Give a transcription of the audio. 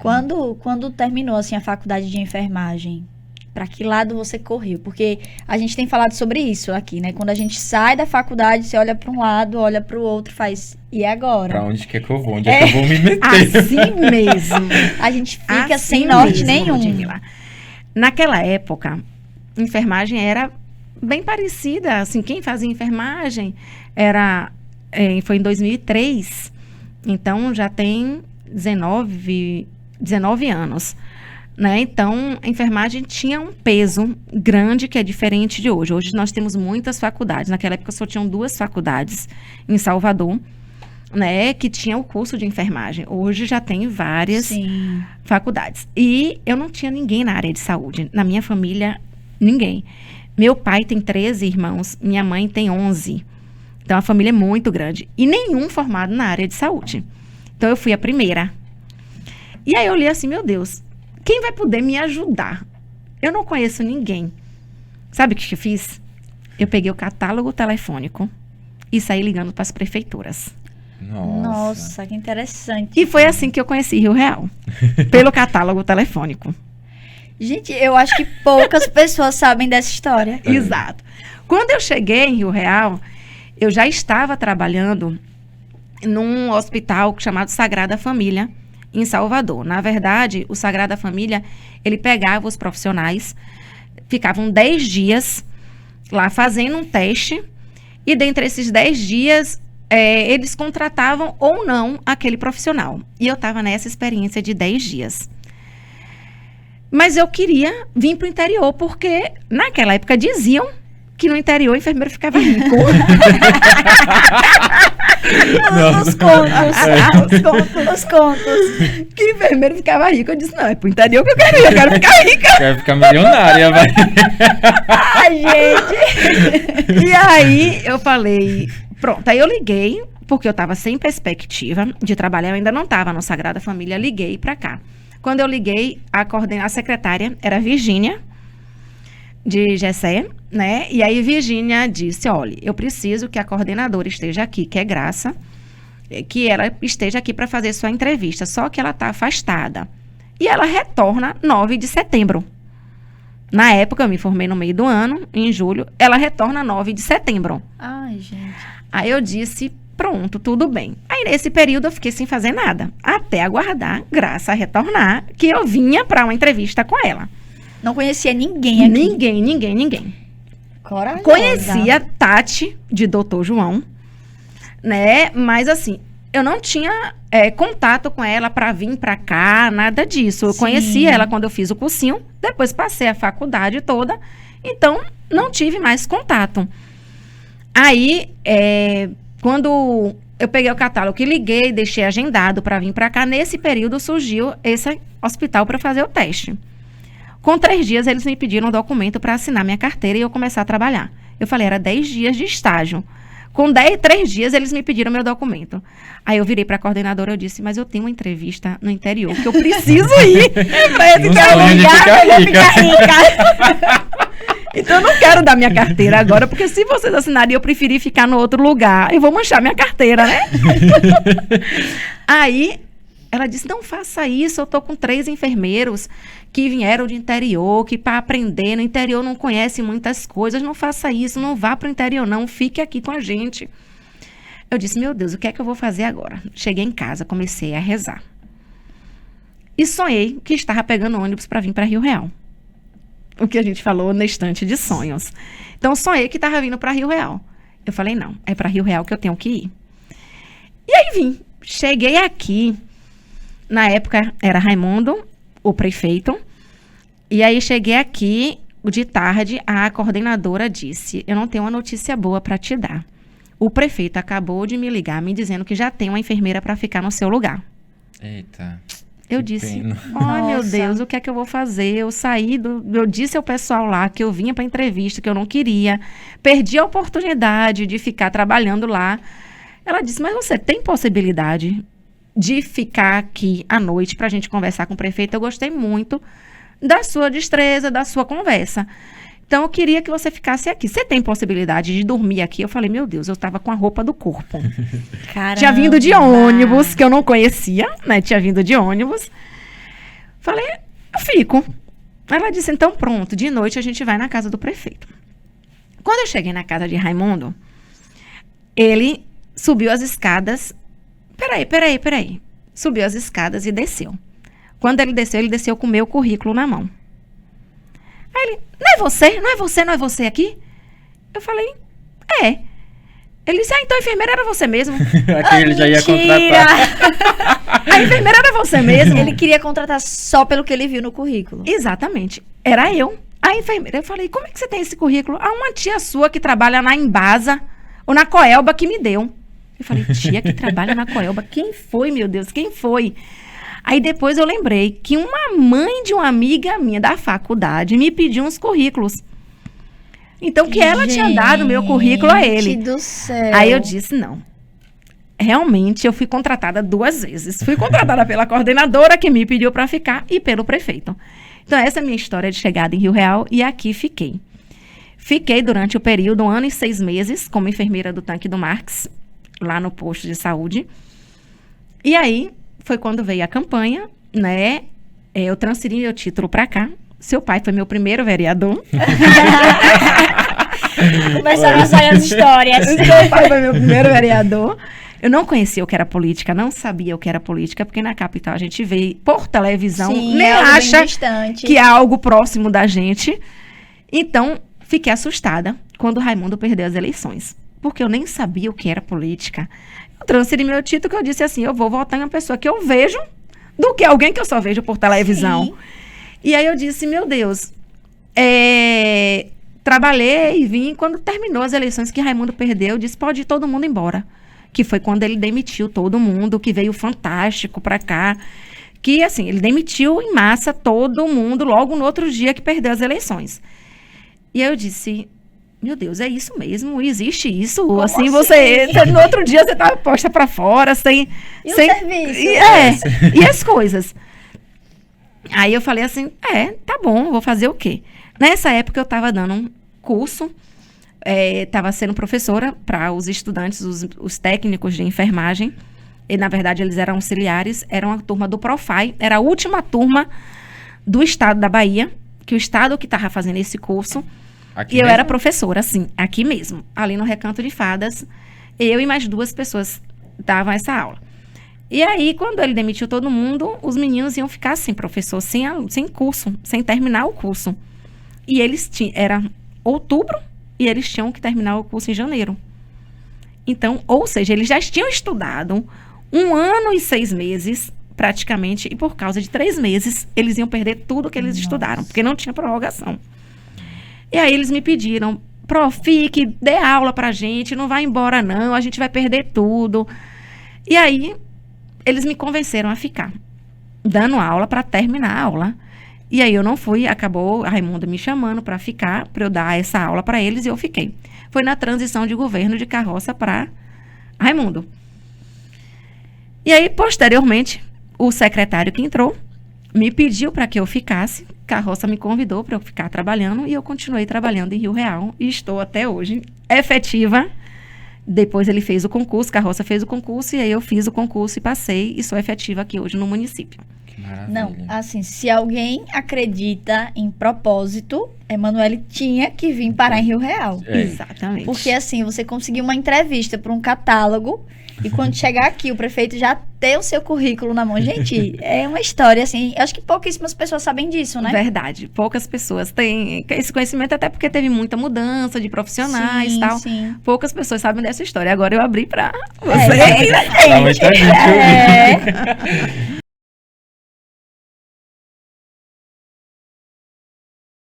Quando terminou, assim, a faculdade de enfermagem, para que lado você correu? Porque a gente tem falado sobre isso aqui, né? Quando a gente sai da faculdade, você olha para um lado, olha para o outro, faz, e agora? Pra onde que eu vou? Onde é que eu vou me meter? Assim mesmo. A gente fica Assim sem norte mesmo, nenhum. Ludmila. Naquela época, enfermagem era bem parecida. Assim, quem fazia enfermagem foi em 2003. Então, já tem 19 anos. Né? Então, a enfermagem tinha um peso grande que é diferente de hoje. Hoje nós temos muitas faculdades. Naquela época só tinham 2 faculdades em Salvador, né, que tinha o curso de enfermagem. Hoje já tem várias faculdades. E eu não tinha ninguém na área de saúde. Na minha família, ninguém. Meu pai tem 13 irmãos, minha mãe tem 11. Então, a família é muito grande. E nenhum formado na área de saúde. Então, eu fui a primeira. E aí eu olhei assim, meu Deus, quem vai poder me ajudar? Eu não conheço ninguém. Sabe o que eu fiz? Eu peguei o catálogo telefônico e saí ligando para as prefeituras. Nossa, que interessante. E foi assim que eu conheci Rio Real. Pelo catálogo telefônico. Gente, eu acho que poucas pessoas sabem dessa história. Exato. Quando eu cheguei em Rio Real, eu já estava trabalhando num hospital chamado Sagrada Família, em Salvador. Na verdade, o Sagrada Família, ele pegava os profissionais, ficavam 10 dias lá fazendo um teste, e dentre esses 10 dias, eles contratavam ou não aquele profissional. E eu estava nessa experiência de 10 dias. Mas eu queria vir para o interior, porque naquela época diziam que no interior o enfermeiro ficava rico. Os contos. Que o enfermeiro ficava rico. Eu disse, não, é pro interior que eu quero ir, eu quero ficar rica. Quero ficar milionária, vai. Ai, gente. E aí eu falei, pronto, aí eu liguei, porque eu estava sem perspectiva de trabalhar, eu ainda não estava no Sagrada Família, liguei para cá. Quando eu liguei, a secretária era Virgínia, de Gessé, né? E aí Virgínia disse, olha, eu preciso que a coordenadora esteja aqui, que é Graça, que ela esteja aqui para fazer sua entrevista, só que ela está afastada. E ela retorna 9 de setembro. Na época, eu me formei no meio do ano, em julho, ela retorna 9 de setembro. Ai, gente. Aí eu disse, pronto, tudo bem. Aí nesse período eu fiquei sem fazer nada, até aguardar Graça retornar, que eu vinha para uma entrevista com ela. Não conhecia ninguém aqui. Ninguém. Corajosa. Conhecia Tati, de Dr. João, né? Mas assim, eu não tinha contato com ela para vir para cá, nada disso. Eu conhecia ela quando eu fiz o cursinho, depois passei a faculdade toda, então não tive mais contato. Aí, quando eu peguei o catálogo e liguei, deixei agendado para vir para cá, nesse período surgiu esse hospital para fazer o teste. Com 3 dias, eles me pediram um documento para assinar minha carteira e eu começar a trabalhar. Eu falei, era 10 dias de estágio. Com 3 dias, eles me pediram meu documento. Aí eu virei para a coordenadora e disse, mas eu tenho uma entrevista no interior, que eu preciso ir. Então, eu não quero dar minha carteira agora, porque se vocês assinarem, eu preferi ficar no outro lugar. Eu vou manchar minha carteira, né? Aí, ela disse, não faça isso, eu tô com 3 enfermeiros que vieram de interior, que para aprender no interior não conhece muitas coisas, não faça isso, não vá para o interior não, fique aqui com a gente. Eu disse, meu Deus, o que é que eu vou fazer agora? Cheguei em casa, comecei a rezar. E sonhei que estava pegando ônibus para vir para Rio Real. O que a gente falou na estante de sonhos. Então, sonhei que estava vindo para Rio Real. Eu falei, não, é para Rio Real que eu tenho que ir. E aí vim. Cheguei aqui, na época era Raimundo, o prefeito, e aí cheguei aqui, de tarde, a coordenadora disse, eu não tenho uma notícia boa para te dar. O prefeito acabou de me ligar, me dizendo que já tem uma enfermeira para ficar no seu lugar. Eita. Eu disse, ai meu Deus, o que é que eu vou fazer? Eu eu disse ao pessoal lá que eu vinha para entrevista, que eu não queria, perdi a oportunidade de ficar trabalhando lá. Ela disse, mas você tem possibilidade de ficar aqui à noite para a gente conversar com o prefeito? Eu gostei muito da sua destreza, da sua conversa. Então, eu queria que você ficasse aqui. Você tem possibilidade de dormir aqui? Eu falei, meu Deus, eu estava com a roupa do corpo. Caramba. Tinha vindo de ônibus, que eu não conhecia, né? Tinha vindo de ônibus. Falei, eu fico. Ela disse, então pronto, de noite a gente vai na casa do prefeito. Quando eu cheguei na casa de Raimundo, ele subiu as escadas. Peraí. Subiu as escadas e desceu. Quando ele desceu com o meu currículo na mão. Aí ele, não é você aqui? Eu falei, é. Ele disse, então a enfermeira era você mesmo. Aqui ele já ia contratar. A enfermeira era você mesmo. Ele queria contratar só pelo que ele viu no currículo. Exatamente. Era eu. A enfermeira. Eu falei, como é que você tem esse currículo? Uma tia sua que trabalha na Embasa ou na Coelba que me deu. Eu falei, tia que trabalha na Coelba? Quem foi, meu Deus? Quem foi? Aí depois eu lembrei que uma mãe de uma amiga minha da faculdade me pediu uns currículos. Então, que ela tinha dado o meu currículo a ele. Gente do céu. Aí eu disse, não. Realmente, eu fui contratada 2 vezes. Fui contratada pela coordenadora, que me pediu para ficar, e pelo prefeito. Então, essa é a minha história de chegada em Rio Real, e aqui fiquei. Fiquei durante o período, 1 ano e 6 meses, como enfermeira do Tanque do Marx, lá no posto de saúde. E aí, foi quando veio a campanha, né? Eu transferi meu título para cá. Seu pai foi meu primeiro vereador. Começaram a sair as histórias. Seu pai foi meu primeiro vereador. Eu não conhecia o que era política, não sabia o que era política, porque na capital a gente vê por televisão, Sim, nem é algo bem acha distante. que é algo próximo da gente. Então, fiquei assustada quando o Raimundo perdeu as eleições, porque eu nem sabia o que era política. Eu transferi meu título, que eu disse assim, eu vou votar em uma pessoa que eu vejo do que alguém que eu só vejo por televisão. Sim. E aí eu disse, meu Deus, trabalhei e vim. Quando terminou as eleições que Raimundo perdeu, eu disse, pode ir todo mundo embora. Que foi quando ele demitiu todo mundo, que veio Fantástico pra cá. Que, assim, ele demitiu em massa todo mundo logo no outro dia que perdeu as eleições. E aí eu disse, meu Deus, é isso mesmo? Existe isso? Como assim, assim? você... No outro dia você tá posta pra fora, sem... E o serviço? E as coisas. Aí eu falei assim, tá bom, vou fazer o quê? Nessa época eu estava dando um curso, estava sendo professora para os estudantes, os técnicos de enfermagem. E, na verdade, eles eram auxiliares, era uma turma do Profai, era a última turma do estado da Bahia, que o estado que estava fazendo esse curso. Aqui E eu mesmo? era professora, assim, aqui mesmo, ali no Recanto de Fadas. Eu e mais 2 pessoas davam essa aula. E aí, quando ele demitiu todo mundo, os meninos iam ficar sem professor, sem curso, sem terminar o curso. E eles era outubro e eles tinham que terminar o curso em janeiro. Então, ou seja, eles já tinham estudado 1 ano e 6 meses, praticamente, e por causa de 3 meses, eles iam perder tudo que eles estudaram, porque não tinha prorrogação. E aí eles me pediram, fique, dê aula pra gente, não vai embora não, a gente vai perder tudo. E aí, eles me convenceram a ficar, dando aula para terminar a aula. E aí eu não fui, acabou a Raimundo me chamando para ficar, para eu dar essa aula para eles, e eu fiquei. Foi na transição de governo de Carroça para Raimundo. E aí, posteriormente, o secretário que entrou me pediu para que eu ficasse. Carroça me convidou para eu ficar trabalhando, e eu continuei trabalhando em Rio Real, e estou até hoje efetiva. Depois ele fez o concurso, Carroça fez o concurso, e aí eu fiz o concurso e passei, e sou efetiva aqui hoje no município. Que maravilha. Não, assim, se alguém acredita em propósito, Emanuele tinha que vir parar em Rio Real. Exatamente. Porque assim, você conseguiu uma entrevista para um catálogo, e quando chegar aqui, o prefeito já ter o seu currículo na mão. Gente, é uma história, assim, eu acho que pouquíssimas pessoas sabem disso, né? Verdade. Poucas pessoas têm esse conhecimento, até porque teve muita mudança de profissionais e tal. Sim. Poucas pessoas sabem dessa história. Agora eu abri pra vocês. Dá muita gente ouvindo.